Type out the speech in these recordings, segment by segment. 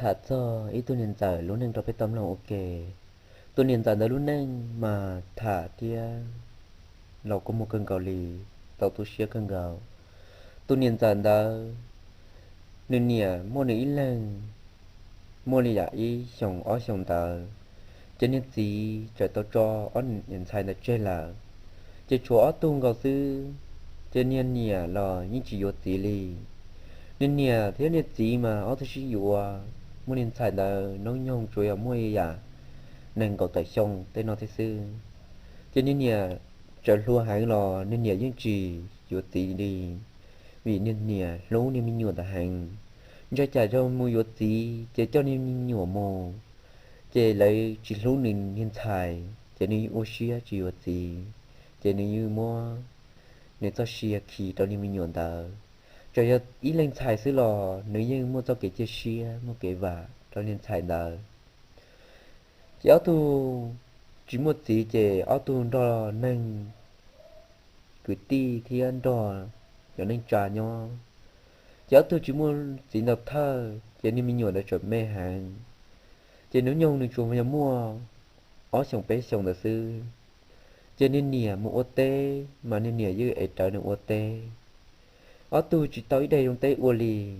thà cho ít tôi nhìn giờ lúc nên cho phải tâm lòng ok tôi nhìn giờ đó lúc nên mà thà tiaเราcó một cơn gạo lì tàu tôi xía cơn gạo tôi nhìn giờ đó nên nhỉ mua này ít lên mua này ý xong ở xong tờ cho nên gì trời tao cho ở nhìn sai là chơi là chơi chúa tung gạo sư cho nên nhỉ là những chỉ có gì lì nên nhỉ thế nên gì mà ở tôi sử dụng mua nhìn sai là nó nhông chúa ở mua à nên cậu tại xong tới nó thế sư cho nên nhỉ trời lúa hàng lò nên nhỉ những chỉ có gì đi vì nên nhỉ lâu nên mình nhiều ta hàng cho trả cho mua có gì chỉ cho nên mình nhiều mồ chỉ lấy chỉ lúc nên hiện tại chỉ nên ô xia chỉ có gì chỉ nên như mua nên cho xia khi cho nên mình nhiều ta cho ý lên xài xứ lò nếu như mua cho cái chia xia mua cái vả cho nên xài ta chỉ ở tu chỉ một tí chỉ ở tu đó nên cứ ti thì anh đó cho nên trả nhau chỉ ở tu chỉ muốn chỉ đọc thơ chỉ nên mình nhiều đã chuẩn mê hàng chỉ nếu nhung thì chúng mình mua ở trong bé trong là sư chỉ nên nè mua ô tê mà nên nè như ấy trở nên ô tê ở tu chỉ tới đây trong tê ô lì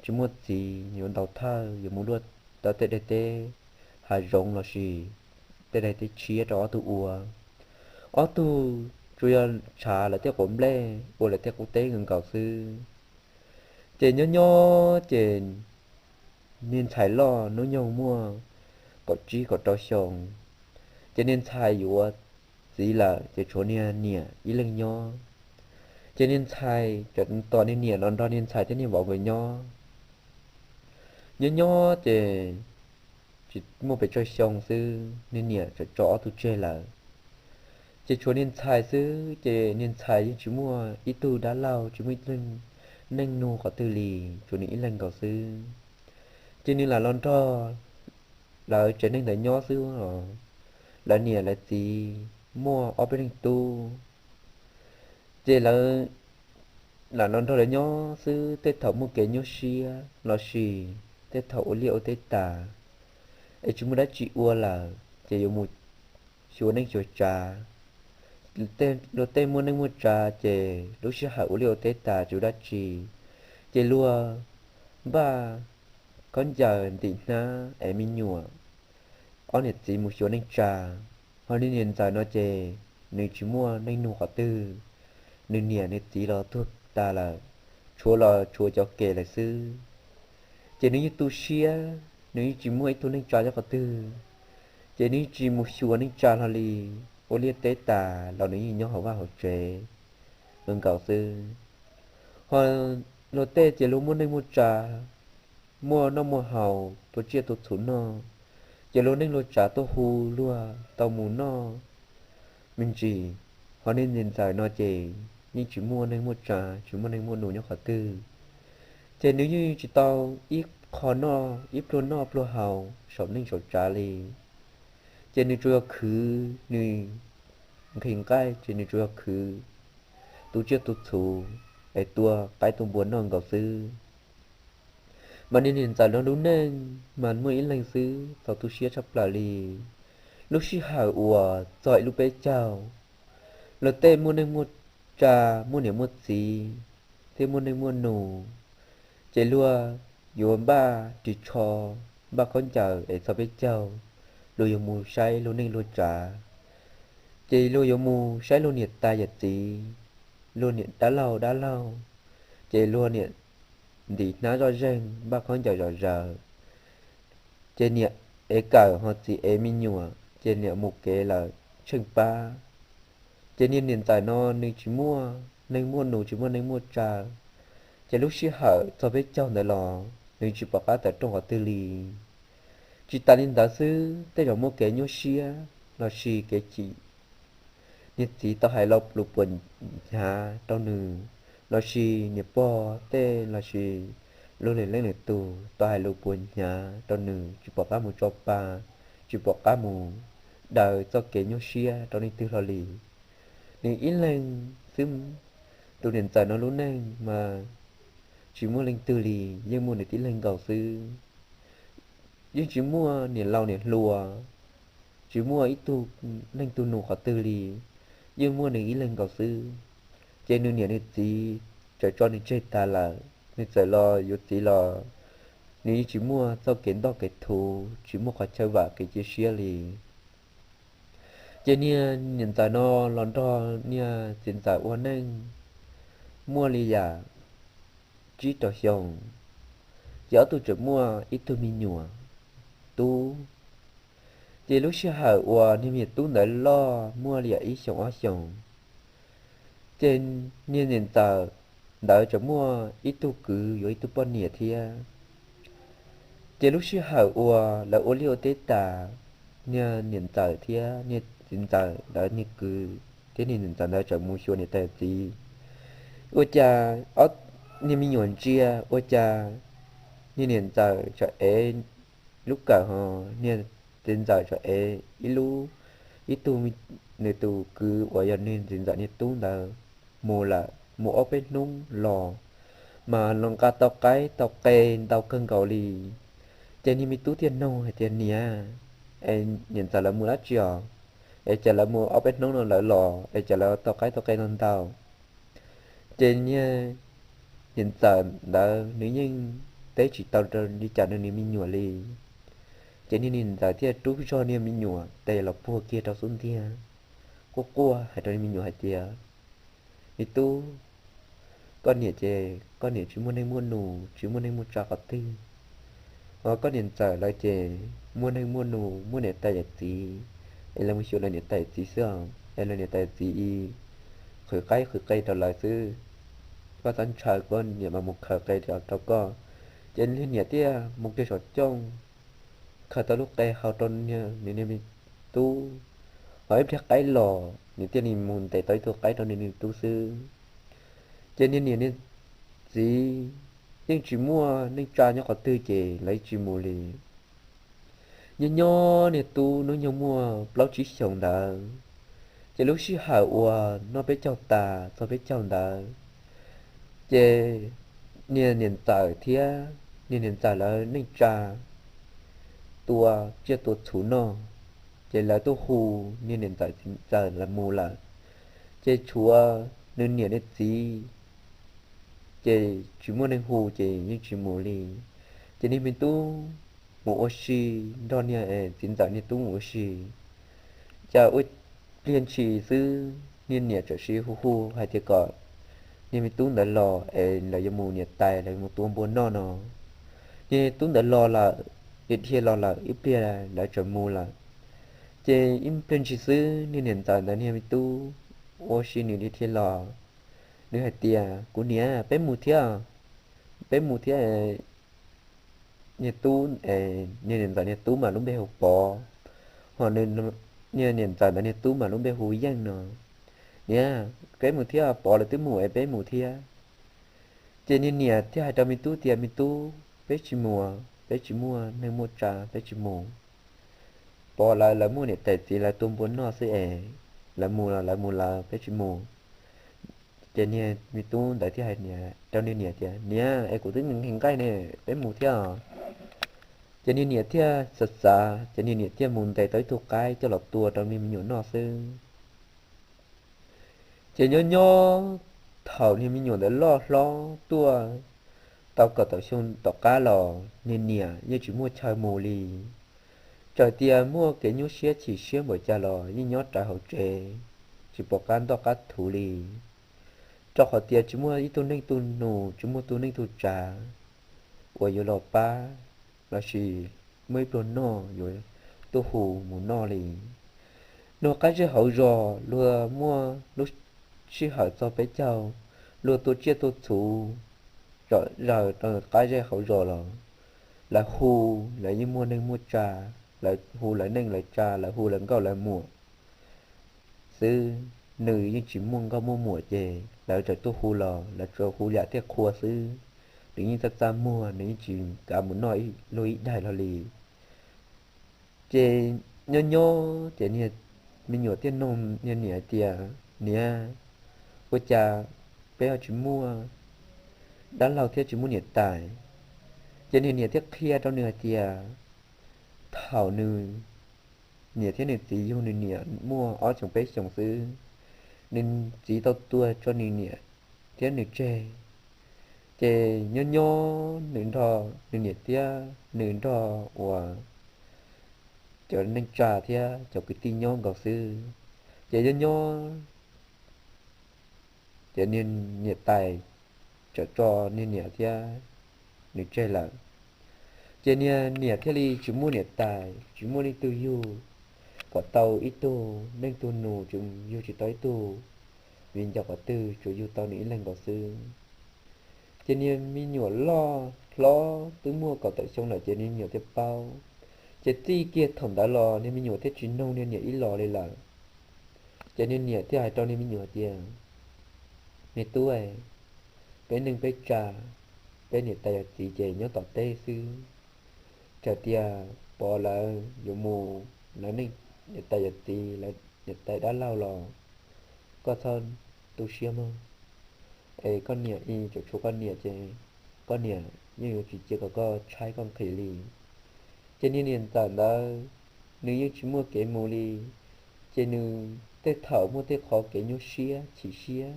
chỉ một gì nhiều đầu thơ nhiều muốn luôn tới tê đây tê hà rong là gì tê đây tê chia đó tu ua ở tu chủ yếu trả là tiếc cũng lê ô là tiếc cũng tế gần cầu sư chỉ nhớ nhớ chỉ nên xài lo nó nhau mua có chi có trò xong cho nên xài dụ gì là chỉ chỗ này nè ý lần nhau cho nên xài cho toàn nên nè nó nên xài cho nên bảo người nhau nhớ nhớ chỉ mua phải cho xong sư nên nè cho chó tôi chơi là chỉ chỗ nên xài sư chỉ nên xài chỉ mua ít tu đã lâu chỉ mới lên nâng nô có tư lì chỗ này lần cầu sư cho nên là lon cho là trở nên là nhỏ sư rồi là nè là gì mua ở bên tu chỉ là nó thôi là nhỏ sư tết thầu một cái nhỏ xia nó xì tết thầu liệu tết tà ấy chúng đã chỉ ua là chỉ dùng một số nên số trà tên đồ tên mua nên mua trà chỉ lúc xưa hậu liệu tết tà chúng đã chỉ lúa ba con giờ thì na em mình nhua ở này chỉ một số nên trà họ nên hiện giờ nó chỉ nên chỉ mua nên nụ có tư nên nhẹ nên tí là thuốc ta là chúa cho kể là sư chỉ nếu như tu xia nếu như chỉ mua ít tu nên trả cho có tư chỉ nếu chỉ một số nên trả là li ô liệt tế ta là nếu như nhau họ vào họ chế vâng cậu sư họ nó tê chỉ lúc muốn nên mua trà mua nó mua hầu tôi chia tôi thủ nó chỉ lúc nên lo trả tôi hù luôn tàu mù nó mình chỉ họ nên nhìn giải nó chỉ nhưng chỉ mua nên mua trà chỉ mua nên mua đồ nhóc khả tư chỉ nếu như chỉ tao ít khó nó ít luôn nó luôn hào sổ nên sổ trà li chỉ nếu chưa khứ như hình cái chỉ nếu chưa khứ tu chưa tu thủ ai tua cái tu muốn non cầu sư mà nên hiện tại nó đúng nên mà mới lần sư tao tu chia chấp là li lúc xí hào ùa giỏi lúc bé chào lợt tê mua nên mua trà mua nẻ mua gì thế mua nên mua nụ chạy lua yếm ba chỉ cho ba con chờ để cho biết châu lùi yếm mù say luôn nên luôn trà chạy lùi yếm mù say luôn nhiệt ta giật gì luôn nhiệt đã lâu chạy luôn nhiệt đi ná rõ ràng ba con chờ rõ giờ chạy nhiệt ế cờ hoặc gì ế mi nhùa chạy nhiệt một cái là chừng ba cho nên hiện tại nó nên chỉ mua nên mua nụ chỉ mua nên mua trà chỉ lúc xí hở cho biết châu này lò nên chỉ bảo tại trong họ tư lì chỉ ta nên đã xứ tới rồi mua cái nhô xía là xì cái chỉ như chỉ tao hay lọc lục quần nhà tao nừ là xì nhập bò tê là xì lúc này lên này tù tao hay lục quần nhà tao nừ chỉ bảo một cho ba chỉ bảo một đời cho cái nhô xía tao nên tư là lì nên ít lên xứ tụ điện tại nó luôn nên mà chỉ muốn lên tư lì nhưng muốn để tí lên cầu sư nhưng chỉ mua nè lau nè lùa chỉ mua ít tu nên tu nụ khó tư lì nhưng mua nè ít lên cầu sư trên nửa nè chỉ trời cho nên chơi ta là nên trời lo yếu chỉ lo nếu chỉ mua sau kiến đó cái thù chỉ mua khó chơi vả cái chia sẻ lì trên nè nhìn tại nó lon đó nè hiện tại uốn nên mua lì à chỉ tao xong giờ tôi chỉ mua ít tu mi nhùa tu thì lúc xưa hở ua thì mình tu nở lo mua lìa ít xong ở xong trên nhiên hiện tại đợi cho mua ít tu cứ rồi ít tu bao nhiêu thì thì lúc xưa hở ua là ô liu tết ta nha hiện tại thì nha hiện tại đợi như cứ thế nên hiện tại đợi cho mua số này tại gì ôi cha ở như mình nhận chia ôi cha như hiện tại cho em lúc cả họ nha hiện tại cho em ít lúc itu ne tu cứ ở nhà nên hiện tại như tu là mua là mua ở bên nung lò mà lòng cá tàu cây tàu cân gạo lì trên như mi tu tiền nông hay tiền nia em nhận ra là mua lá chèo em chả là mua ở bên nung nó lại lò em chả là tàu cây non tàu trên như hiện tại đã nếu như tế chỉ tàu trên đi chợ nên mi nhua lì trên như hiện tại thì trú cho nên mi nhua đây là pua kia tàu xuống tia cô cua hay tàu mi nhua hay tia mi tu con nhỉ chè con nhỉ chỉ muốn đi mua nụ chỉ muốn đi mua trà cà tư con nhỉ trời lại chè muốn đi mua nụ muốn để tay gì em là một số là để tay gì sao em là để tay gì khởi cây trở lại chứ có sẵn trời con nhỉ mà một khởi cây trở tao có trên liên nhỉ tia một cái sọt trong khởi tao lúc cây hao tôn nha nên mình tu hỏi theo cái lò những tiền mình muốn tới thuộc cái đó nên tu sư trên nên gì nhưng chỉ mua nên trả nhau có tư chế lấy chỉ mua lì nhưng nhỏ nè tu nó nhau mua bao chỉ sống đã chỉ lúc xí hở ua nó biết chào ta nó biết chào đã chế nè hiện tại thì nè hiện tại là nên trả tua chia tua chủ nó chế là tua hù nè hiện tại giờ là mua là chế chúa nên nè nên gì chế chỉ muốn nên hù chế nhưng chỉ muốn lì chế nên mình tu một oxy đó nha chính giải như tu một oxy cha ơi liên chỉ sư liên nhẹ trở sĩ hu hu hay thì có nhưng mình tu đã lò là do mù nhiệt tài là một tu bốn no nó nhưng tu đã lò là ít khi lò là ít bia là trở mù là chế im liên chỉ sư liên hiện tại là nên mình tu oxy nhiều đi thi lò nếu hay tia của nia bé mù thia nhà tu nhà hiện tại nhà tu mà lúc bé học bò họ nên nhà hiện tại là nhà tu mà lúc bé hú dân nó nha cái mù thia bò là tới mù bé mù thia trên nhà nhà thì hai trăm mi tu bé chỉ mua nên mua trà bé chỉ mù bò là mua này tại chỉ là tôm bốn nó sẽ là mù là bé chỉ mù trên nhà mi tu tại thì hai nhà trong nhà thì nhà em cũng tính hình cái này bé mù thia cho nên nhiệt thia sật xa cho nên nhiệt thia muốn tay tới thuộc cái cho lọt tua trong niềm nhủ nó sư chỉ nhớ thầu niềm nhủ để lo tua tao có tao xung tao cá lò nên nhiệt như chỉ mua chơi mù lì trời tia mua cái nhú xía chỉ xía bởi cha lò như nhót trả hậu trề chỉ bỏ can tao cá thủ lì cho họ tia chỉ mua ít tu nụ chỉ mua tu ninh tu trà của yêu lò pa là chỉ mấy tuần nọ rồi tôi hù muốn nọ lì nó cái gì hậu rò lừa mua lúc chỉ hậu cho bé cháu lừa tôi chia tôi chủ rồi cái gì hậu rò là hù lại như mua nên mua trà lại hù lại nên lại trà lại hù lại câu lại mua sư nữ nhưng chỉ mua có mua mùa chè lại cho tôi hù là cho hù giả tiếc khua sư tự nhiên ta mua nếu chỉ cả muốn nói lối đại là lì chế nhô chế nè mình nhổ tiền nông nè tiền nè cô cha bé chỉ mua đã lâu thế chỉ mua nhiệt tài chế nè thiết kia trong nè tiền thảo nữ nè thế này chỉ yêu nữ nè mua ở trong bếp trong xứ nên chỉ tao tua cho nữ nè thế nữ chê chê nhớ nhớ nữ thọ nữ nè tia nữ thọ và cho nên trà thế cho cái tin nhon gạo xứ chê nhớ nhớ cho nên nè tài cho nên nè thế nữ chê là chê nè thế đi chỉ mua nè tài chỉ mua đi tư yêu quả tàu ít tu nên tu nụ chúng yêu chỉ tới tu viên cho quả tư chủ yêu tàu ní lên quả sư cho nên mi nhổ lo tứ mua cậu tại xong là cho nên nhiều tiếp bao chỉ ti kia thầm đã lo nên mi nhổ thế chuyến nông nên nhiều ít lo lên là cho nên nhiều thế ai cho nên mi nhổ tiền nên tu ấy bên đừng bên trà bên nhiệt tài chỉ chỉ nhớ tọt tê sư trà tia bỏ là dùng mù là nên nhiệt tài chỉ là nhiệt tài đã lao lò có thân tu siêu mơ ê con nhẹ y chỗ chỗ con nhẹ chứ con nhẹ như chỉ có trái con khỉ lì cho nên hiện tại đó nếu như chỉ mua cái mù lì cho nên tết thảo mua tết khó cái nhú xía chỉ xía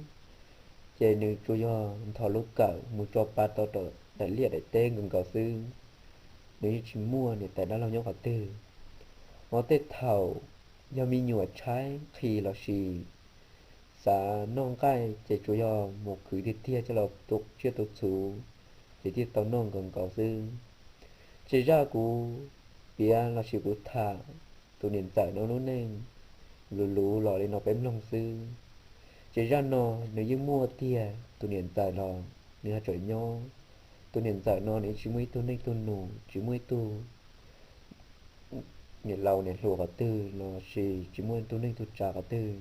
cho nên cho do thảo lúc cỡ mua cho ba tao tờ đại liệt đại tên gần cỡ sư nếu như chỉ mua thì tại đó là nhau cả tư ngó tết thảo do mi nhựa trái khi là xì xã nông cái chỉ chủ yếu một khử đi tia cho là tục chưa tục số chỉ tiết tao nông gần cỡ sư chỉ ra của bia là sự của thả tụi niệm tại nó nên lù lọ để nó bém lòng sư chỉ ra nó nếu như mua tia tụi niệm tại nó nếu trời nhau tụi niệm tại nó nếu chỉ mới tụi nên tụi nụ chỉ mới tụi nhiệt lâu nhiệt lùa cả tư nó chỉ muốn tụi nên tụi trả cả tư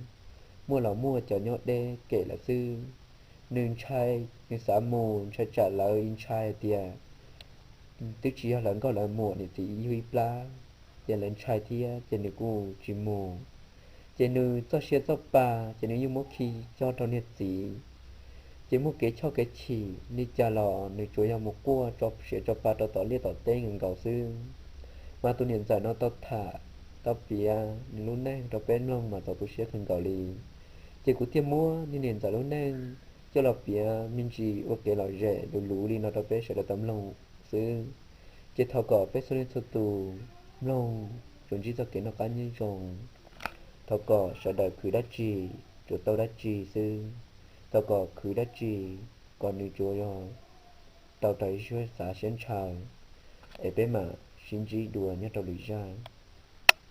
mua là mua cho nhọ đê kể là sư nên trai nên xã mù trai trả lời trai tia tức chỉ là có là mùa thì chỉ huy pla giờ lên trai thì giờ này cũng chỉ mùa giờ này cho xe cho bà giờ này như mỗi khi cho trong nhiệt gì giờ mỗi cái cho cái chỉ đi trả lò này chủ yếu một cua cho xe cho bà cho tỏ liệt tỏ tên người cầu sư mà tôi nhận ra nó tao thả tao bia luôn nè tao bên luôn mà tao tôi xe thân cầu lì giờ cũng tiêm mua nên nhận ra luôn nè cho là bia mình chỉ ok là rẻ đồ lú đi nó tao bé sẽ là tấm lòng sư chỉ thao cỏ bé số lên số tù lòng chúng chỉ cho cái nó cá nhân rồng thao cỏ sẽ đợi khử đắt trì chỗ tao đắt trì sư thao cỏ khử đắt trì còn như chỗ rồi tao thấy xuôi xã xén chào ở bên mà xin chỉ đùa nhớ tao lùi ra